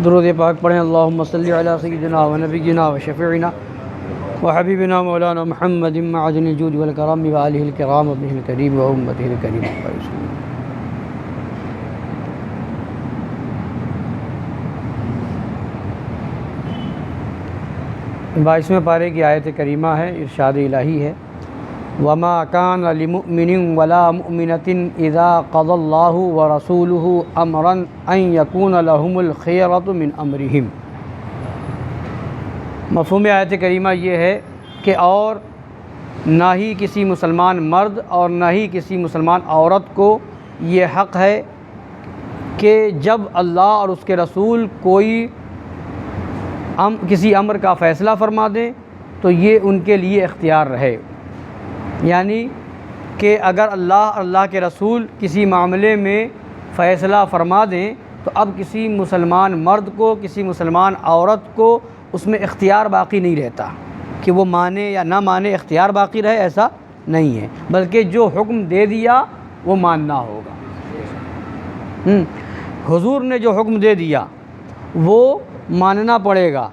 درود پاک پڑھیں۔ اللہم صلی علی سیدنا و نبینا و شفیعنا و حبیبنا مولانا محمد معدن الجود والکرم و آلہ الکرام و ابنہ الکریم و امتہ الکریم۔ بائیسویں پارے کی آیت کریمہ ہے، ارشاد الہی ہے، وَمَا كَانَ لِمُؤْمِنٍ وَلَا مُؤْمِنَةٍ إِذَا قَضَى اللَّهُ وَرَسُولُهُ أَمْرًا أَن يَكُونَ لَهُمُ الْخِيَرَةُ مِنْ أَمْرِهِمْ۔ مفہوم آیت کریمہ یہ ہے کہ اور نہ ہی کسی مسلمان مرد اور نہ ہی کسی مسلمان عورت کو یہ حق ہے کہ جب اللہ اور اس کے رسول کسی امر کا فیصلہ فرما دیں تو یہ ان کے لیے اختیار رہے، یعنی کہ اگر اللہ اور اللہ کے رسول کسی معاملے میں فیصلہ فرما دیں تو اب کسی مسلمان مرد کو، کسی مسلمان عورت کو اس میں اختیار باقی نہیں رہتا کہ وہ مانے یا نہ مانے، اختیار باقی رہے ایسا نہیں ہے، بلکہ جو حکم دے دیا وہ ماننا ہوگا۔ حضور نے جو حکم دے دیا وہ ماننا پڑے گا،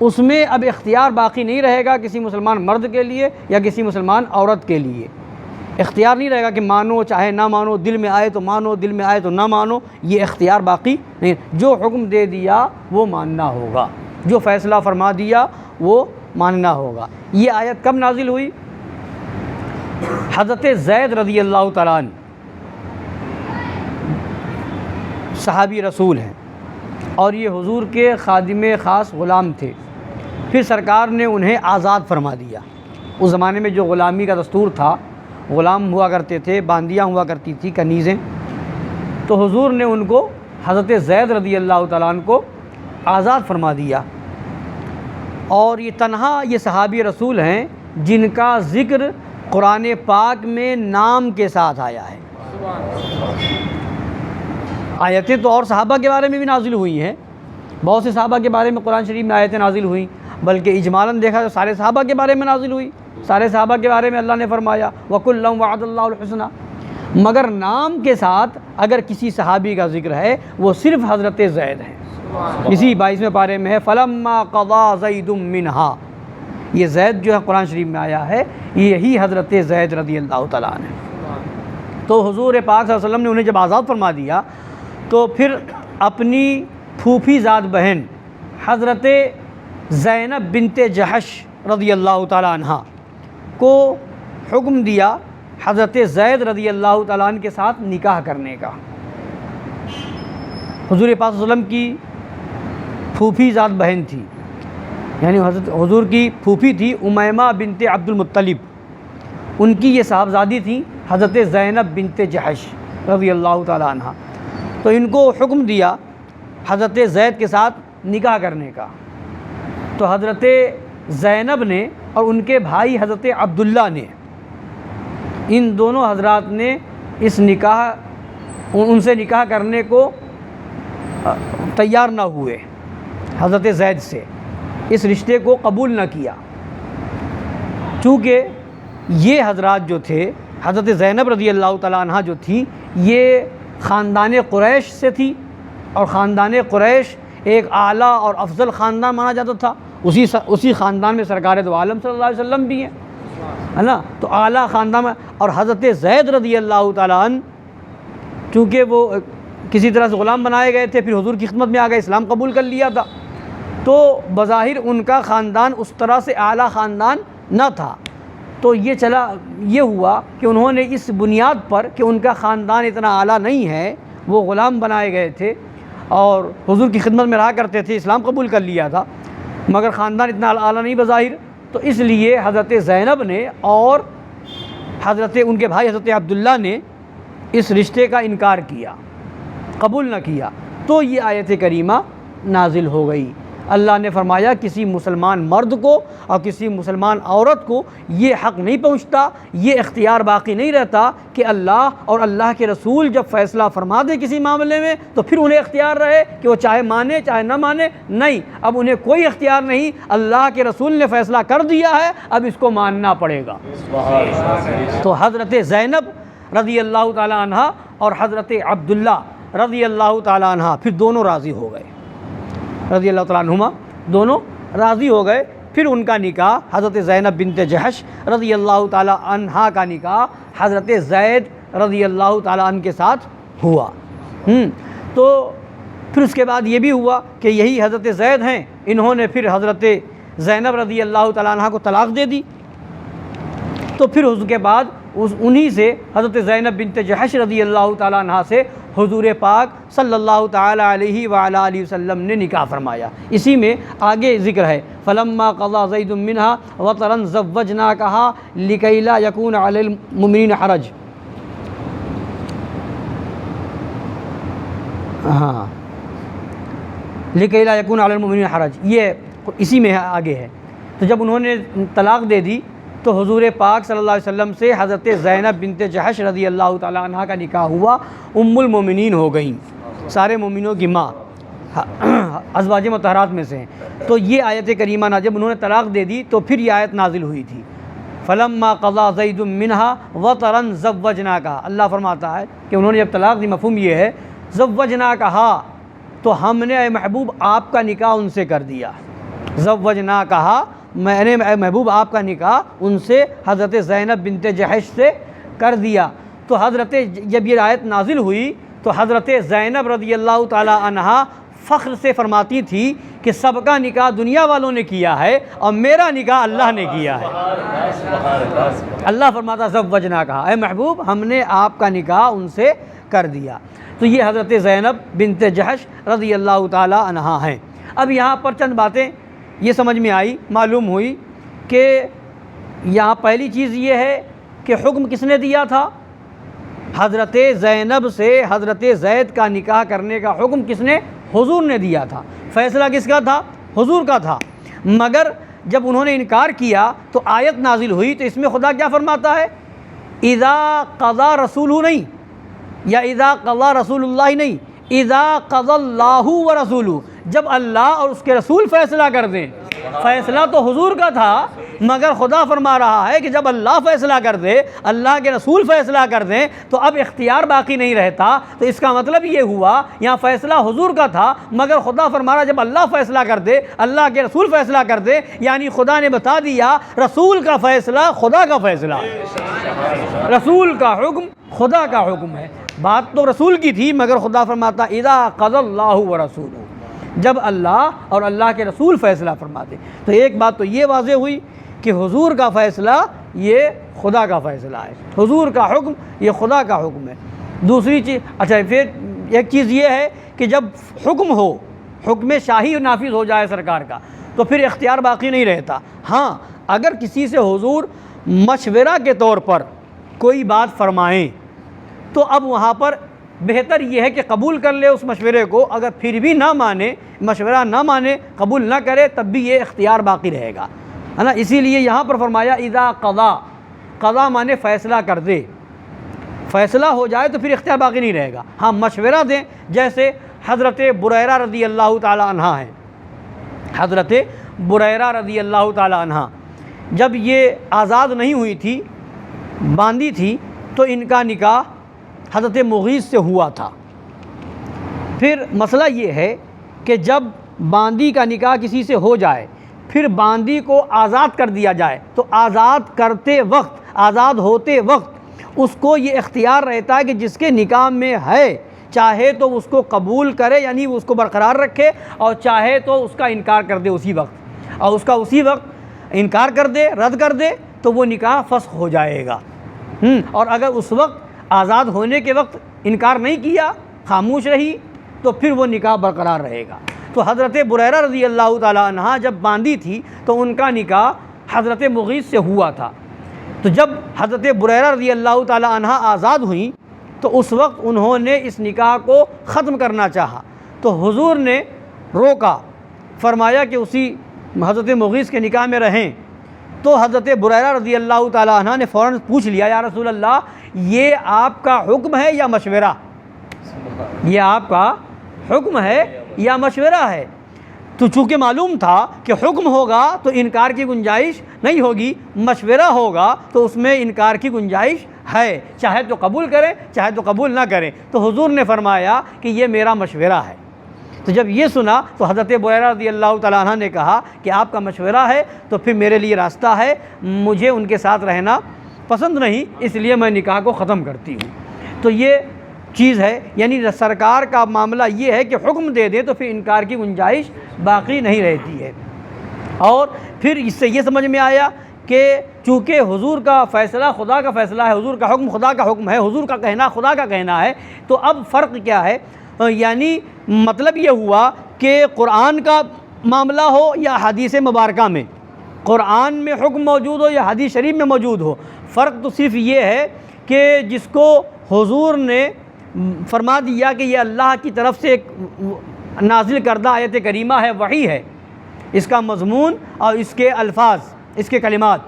اس میں اب اختیار باقی نہیں رہے گا کسی مسلمان مرد کے لیے یا کسی مسلمان عورت کے لیے، اختیار نہیں رہے گا کہ مانو چاہے نہ مانو، دل میں آئے تو مانو، دل میں آئے تو نہ مانو، یہ اختیار باقی نہیں۔ جو حکم دے دیا وہ ماننا ہوگا، جو فیصلہ فرما دیا وہ ماننا ہوگا۔ یہ آیت کب نازل ہوئی؟ حضرت زید رضی اللہ تعالیٰ عنہ صحابی رسول ہیں اور یہ حضور کے خادم خاص غلام تھے، پھر سرکار نے انہیں آزاد فرما دیا۔ اس زمانے میں جو غلامی کا دستور تھا، غلام ہوا کرتے تھے، باندیاں ہوا کرتی تھی، کنیزیں، تو حضور نے ان کو، حضرت زید رضی اللہ تعالیٰ عنہ کو آزاد فرما دیا، اور یہ تنہا یہ صحابی رسول ہیں جن کا ذکر قرآن پاک میں نام کے ساتھ آیا ہے۔ آیتیں تو اور صحابہ کے بارے میں بھی نازل ہوئی ہیں، بہت سے صحابہ کے بارے میں قرآن شریف میں آیتیں نازل ہوئیں، بلکہ اجمالاً دیکھا تو سارے صحابہ کے بارے میں نازل ہوئی، سارے صحابہ کے بارے میں اللہ نے فرمایا وَكُلًّا وَعَدَ اللَّهُ الْحُسْنَىٰ، مگر نام کے ساتھ اگر کسی صحابی کا ذکر ہے وہ صرف حضرت زید ہیں۔ اسی 22ویں پارے میں ہے فَلَمَّا قَضَىٰ زَيْدٌ مِّنْهَا، یہ زید جو ہے قرآن شریف میں آیا ہے، یہی حضرت زید رضی اللہ تعالیٰ عنہ۔ تو حضور پاک صلی اللہ علیہ وسلم نے انہیں جب آزاد فرما دیا تو پھر اپنی پھوپھی زاد بہن حضرت زینب بنت جحش رضی اللہ تعالیٰ عنہ کو حکم دیا حضرت زید رضی اللہ تعالیٰ عنہ کے ساتھ نکاح کرنے کا۔ حضور پاک صلی اللہ علیہ وسلم کی پھوپھی زاد بہن تھی، یعنی حضور کی پھوپھی تھی امیمہ بنت عبد المطلب، ان کی یہ صاحبزادی تھی حضرت زینب بنت جحش رضی اللہ تعالیٰ عنہ، تو ان کو حکم دیا حضرت زید کے ساتھ نکاح کرنے کا۔ تو حضرت زینب نے اور ان کے بھائی حضرت عبداللہ نے، ان دونوں حضرات نے ان سے نکاح کرنے کو تیار نہ ہوئے، حضرت زید سے اس رشتے کو قبول نہ کیا، چونکہ یہ حضرات جو تھے، حضرت زینب رضی اللہ تعالیٰ عنہ جو تھی، یہ خاندان قریش سے تھی، اور خاندان قریش ایک اعلیٰ اور افضل خاندان مانا جاتا تھا، اسی خاندان میں سرکار دو عالم صلی اللہ علیہ وسلم بھی ہیں، ہے نا، تو اعلیٰ خاندان میں، اور حضرت زید رضی اللہ تعالیٰ عنہ چونکہ وہ کسی طرح سے غلام بنائے گئے تھے، پھر حضور کی خدمت میں آ گئے، اسلام قبول کر لیا تھا، تو بظاہر ان کا خاندان اس طرح سے اعلیٰ خاندان نہ تھا، تو یہ ہوا کہ انہوں نے اس بنیاد پر کہ ان کا خاندان اتنا اعلیٰ نہیں ہے، وہ غلام بنائے گئے تھے اور حضور کی خدمت میں رہا کرتے تھے، اسلام قبول کر لیا تھا، مگر خاندان اتنا اعلیٰ نہیں بظاہر، تو اس لیے حضرت زینب نے اور ان کے بھائی حضرت عبداللہ نے اس رشتے کا انکار کیا، قبول نہ کیا، تو یہ آیت کریمہ نازل ہو گئی۔ اللہ نے فرمایا کسی مسلمان مرد کو اور کسی مسلمان عورت کو یہ حق نہیں پہنچتا، یہ اختیار باقی نہیں رہتا کہ اللہ اور اللہ کے رسول جب فیصلہ فرما دے کسی معاملے میں تو پھر انہیں اختیار رہے کہ وہ چاہے مانے چاہے نہ مانے، نہیں، اب انہیں کوئی اختیار نہیں، اللہ کے رسول نے فیصلہ کر دیا ہے، اب اس کو ماننا پڑے گا۔ تو حضرت زینب رضی اللہ تعالیٰ عنہ اور حضرت عبداللہ رضی اللہ تعالیٰ عنہ پھر دونوں راضی ہو گئے، رضی اللہ تعالیٰ عنہما دونوں راضی ہو گئے. پھر ان کا نکاح حضرت زینب بنت جحش رضی اللہ تعالیٰ عنہا کا نکاح حضرت زید رضی اللہ تعالیٰ عنہ کے ساتھ ہوا. تو پھر اس کے بعد یہ بھی ہوا کہ یہی حضرت زید ہیں، انہوں نے پھر حضرت زینب رضی اللہ تعالیٰ عنہ کو طلاق دے دی. تو پھر اس کے بعد انہی سے حضرت زینب بنت جحش رضی اللہ تعالیٰ عنہ سے حضور پاک صلی اللہ تعالیٰ علیہ وعلیٰ آلہ وسلم نے نکاح فرمایا. اسی میں آگے ذکر ہے فلما قضى زید منہا وطرا زوجناکہا لکی لا یکون علی المؤمنین حرج. ہاں لکی لا یکون علی المؤمنین حرج، یہ اسی میں آگے ہے. تو جب انہوں نے طلاق دے دی تو حضور پاک صلی اللہ علیہ وسلم سے حضرت زینب بنت جحش رضی اللہ تعالیٰ عنہ کا نکاح ہوا. ام المومنین ہو گئیں، سارے مومنوں کی ماں، ازواج مطہرات میں سے ہیں. تو یہ آیت کریمہ جب انہوں نے طلاق دے دی تو پھر یہ آیت نازل ہوئی تھی فلما قضى زید منہا وطرا زوجناکہا. اللہ فرماتا ہے کہ انہوں نے جب طلاق دی، مفہوم یہ ہے زوجناکہا، تو ہم نے اے محبوب آپ کا نکاح ان سے کر دیا. زوجناکہا، میں نے اے محبوب آپ کا نکاح ان سے حضرت زینب بنت جحش سے کر دیا. تو حضرت جب یہ آیت نازل ہوئی تو حضرت زینب رضی اللہ تعالی عنہا فخر سے فرماتی تھی کہ سب کا نکاح دنیا والوں نے کیا ہے اور میرا نکاح اللہ نے کیا ہے. اللہ فرماتا زوجناکہا، اے محبوب ہم نے آپ کا نکاح ان سے کر دیا. تو یہ حضرت زینب بنت جحش رضی اللہ تعالی عنہا ہیں. اب یہاں پر چند باتیں یہ سمجھ میں آئی، معلوم ہوئی کہ یہاں پہلی چیز یہ ہے کہ حکم کس نے دیا تھا؟ حضرت زینب سے حضرت زید کا نکاح کرنے کا حکم کس نے؟ حضور نے دیا تھا. فیصلہ کس کا تھا؟ حضور کا تھا. مگر جب انہوں نے انکار کیا تو آیت نازل ہوئی. تو اس میں خدا کیا فرماتا ہے؟ اذا قضى رسولہ نہیں، یا اذا قضى رسول اللہ نہیں، اذا قضى اللہ ورسولہ، جب اللہ اور اس کے رسول فیصلہ کر دیں. فیصلہ تو حضور کا تھا مگر خدا فرما رہا ہے کہ جب اللہ فیصلہ کر دے، اللہ کے رسول فیصلہ کر دیں تو اب اختیار باقی نہیں رہتا. تو اس کا مطلب یہ ہوا یہاں فیصلہ حضور کا تھا مگر خدا فرما رہا جب اللہ فیصلہ کر دے، اللہ کے رسول فیصلہ کر دے، یعنی خدا نے بتا دیا رسول کا فیصلہ خدا کا فیصلہ، رسول کا حکم خدا کا حکم ہے. بات تو رسول کی تھی مگر خدا فرماتا اذا قضى اللہ ورسولہ، جب اللہ اور اللہ کے رسول فیصلہ فرماتے. تو ایک بات تو یہ واضح ہوئی کہ حضور کا فیصلہ یہ خدا کا فیصلہ ہے، حضور کا حکم یہ خدا کا حکم ہے. دوسری چیز، اچھا پھر ایک چیز یہ ہے کہ جب حکم ہو، حکم شاہی نافذ ہو جائے سرکار کا، تو پھر اختیار باقی نہیں رہتا. ہاں اگر کسی سے حضور مشورہ کے طور پر کوئی بات فرمائیں تو اب وہاں پر بہتر یہ ہے کہ قبول کر لے اس مشورے کو. اگر پھر بھی نہ مانے، مشورہ نہ مانے، قبول نہ کرے، تب بھی یہ اختیار باقی رہے گا، ہے نا. اسی لیے یہاں پر فرمایا اذا قضا، قضا مانے فیصلہ کر دے، فیصلہ ہو جائے تو پھر اختیار باقی نہیں رہے گا. ہاں مشورہ دیں، جیسے حضرت بریرہ رضی اللہ تعالی عنہ ہیں. حضرت بریرہ رضی اللہ تعالی عنہ جب یہ آزاد نہیں ہوئی تھی، باندھی تھی، تو ان کا نکاح حضرت مغیث سے ہوا تھا. پھر مسئلہ یہ ہے کہ جب باندی کا نکاح کسی سے ہو جائے، پھر باندی کو آزاد کر دیا جائے، تو آزاد کرتے وقت، آزاد ہوتے وقت اس کو یہ اختیار رہتا ہے کہ جس کے نکاح میں ہے چاہے تو اس کو قبول کرے، یعنی اس کو برقرار رکھے، اور چاہے تو اس کا انکار کر دے اسی وقت، اور اس کا اسی وقت انکار کر دے، رد کر دے، تو وہ نکاح فسخ ہو جائے گا. اور اگر اس وقت آزاد ہونے کے وقت انکار نہیں کیا، خاموش رہی، تو پھر وہ نکاح برقرار رہے گا. تو حضرت بریرہ رضی اللہ تعالیٰ عنہ جب باندھی تھی تو ان کا نکاح حضرت مغیث سے ہوا تھا. تو جب حضرت بریرہ رضی اللہ تعالیٰ عنہ آزاد ہوئیں تو اس وقت انہوں نے اس نکاح کو ختم کرنا چاہا، تو حضور نے روکا، فرمایا کہ اسی حضرت مغیث کے نکاح میں رہیں. تو حضرت بریرہ رضی اللہ تعالیٰ عنہ نے فوراً پوچھ لیا، یا رسول اللہ یہ آپ کا حکم ہے یا مشورہ؟ یہ آپ کا حکم ہے یا مشورہ ہے؟ تو چونکہ معلوم تھا کہ حکم ہوگا تو انکار کی گنجائش نہیں ہوگی، مشورہ ہوگا تو اس میں انکار کی گنجائش ہے، چاہے تو قبول کریں چاہے تو قبول نہ کریں. تو حضور نے فرمایا کہ یہ میرا مشورہ ہے. تو جب یہ سنا تو حضرت بریرہ رضی اللہ تعالیٰ عنہ نے کہا کہ آپ کا مشورہ ہے تو پھر میرے لیے راستہ ہے، مجھے ان کے ساتھ رہنا پسند نہیں، اس لیے میں نکاح کو ختم کرتی ہوں۔ تو یہ چیز ہے، یعنی سرکار کا معاملہ یہ ہے کہ حکم دے دیں تو پھر انکار کی گنجائش باقی نہیں رہتی ہے۔ اور پھر اس سے یہ سمجھ میں آیا کہ چونکہ حضور کا فیصلہ خدا کا فیصلہ ہے، حضور کا حکم خدا کا حکم ہے، حضور کا کہنا خدا کا کہنا ہے، تو اب فرق کیا ہے؟ یعنی مطلب یہ ہوا کہ قرآن کا معاملہ ہو یا حدیث مبارکہ میں، قرآن میں حکم موجود ہو یا حدیث شریف میں موجود ہو، فرق تو صرف یہ ہے کہ جس کو حضور نے فرما دیا کہ یہ اللہ کی طرف سے ایک نازل کردہ آیت کریمہ ہے، وحی ہے، اس کا مضمون اور اس کے الفاظ، اس کے کلمات،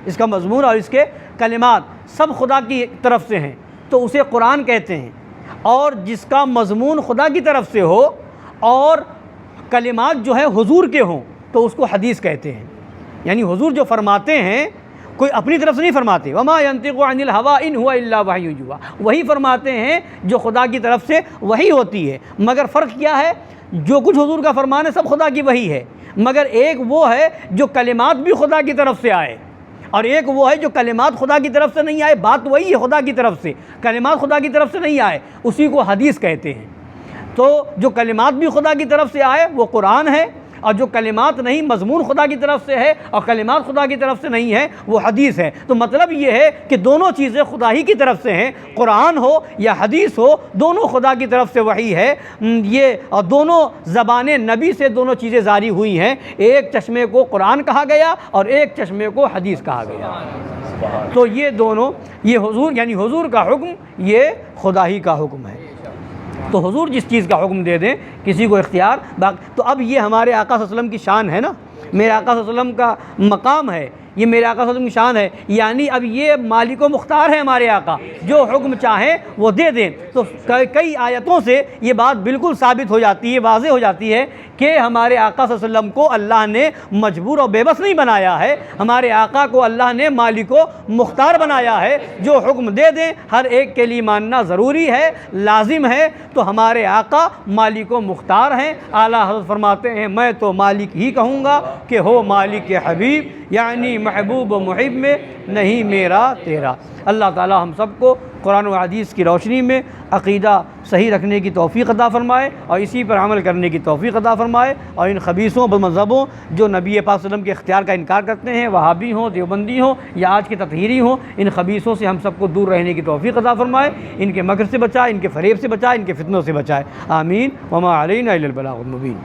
اس کا مضمون اور اس کے کلمات سب خدا کی طرف سے ہیں تو اسے قرآن کہتے ہیں۔ اور جس کا مضمون خدا کی طرف سے ہو اور کلمات جو ہیں حضور کے ہوں تو اس کو حدیث کہتے ہیں۔ یعنی حضور جو فرماتے ہیں کوئی اپنی طرف سے نہیں فرماتے، وما ينطق عن الهوى ان هو الا وحی یوحی، وہی فرماتے ہیں جو خدا کی طرف سے وحی ہوتی ہے۔ مگر فرق کیا ہے؟ جو کچھ حضور کا فرمان ہے سب خدا کی وحی ہے، مگر ایک وہ ہے جو کلمات بھی خدا کی طرف سے آئے، اور ایک وہ ہے جو کلمات خدا کی طرف سے نہیں آئے، بات وہی ہے خدا کی طرف سے، کلمات خدا کی طرف سے نہیں آئے، اسی کو حدیث کہتے ہیں۔ تو جو کلمات بھی خدا کی طرف سے آئے وہ قرآن ہے، اور جو کلمات نہیں، مضمون خدا کی طرف سے ہے اور کلمات خدا کی طرف سے نہیں ہے، وہ حدیث ہے۔ تو مطلب یہ ہے کہ دونوں چیزیں خدا ہی کی طرف سے ہیں، قرآن ہو یا حدیث ہو، دونوں خدا کی طرف سے وحی ہے۔ یہ اور دونوں زبان نبی سے دونوں چیزیں جاری ہوئی ہیں، ایک چشمے کو قرآن کہا گیا اور ایک چشمے کو حدیث کہا گیا۔ تو یہ دونوں، یہ حضور یعنی حضور کا حکم یہ خدا ہی کا حکم ہے۔ تو حضور جس چیز کا حکم دے دیں کسی کو اختیار تو اب یہ ہمارے آقا صلی اللہ علیہ وسلم کی شان ہے نا، میرے آقا صلی اللہ علیہ وسلم کا مقام ہے، یہ میرے آقا صلی اللہ علیہ وسلم کی شان ہے، یعنی اب یہ مالک و مختار ہے ہمارے آقا، جو حکم چاہیں وہ دے دیں۔ تو کئی آیتوں سے یہ بات بالکل ثابت ہو جاتی ہے، واضح ہو جاتی ہے کہ ہمارے آقا صلی اللہ علیہ وسلم کو اللہ نے مجبور اور بے بس نہیں بنایا ہے، ہمارے آقا کو اللہ نے مالک و مختار بنایا ہے، جو حکم دے دیں ہر ایک کے لیے ماننا ضروری ہے، لازم ہے۔ تو ہمارے آقا مالک و مختار ہیں، اعلیٰ حضرت فرماتے ہیں میں تو مالک ہی کہوں گا کہ ہو مالک حبیب، یعنی محبوب و محب میں نہیں میرا تیرا۔ اللہ تعالی ہم سب کو قرآن و حدیث کی روشنی میں عقیدہ صحیح رکھنے کی توفیق عطا فرمائے اور اسی پر عمل کرنے کی توفیق عطا فرمائے، اور ان خبیثوں مذہبوں جو نبی پاک صلی اللہ علیہ وسلم کے اختیار کا انکار کرتے ہیں، وہابی ہوں، دیوبندی ہوں یا آج کے تطہیری ہوں، ان خبیثوں سے ہم سب کو دور رہنے کی توفیق عطا فرمائے، ان کے مکر سے بچائے، ان کے فریب سے بچائے، ان کے فتنوں سے بچائے، آمین۔ وما علینا الا البلاغ المبین۔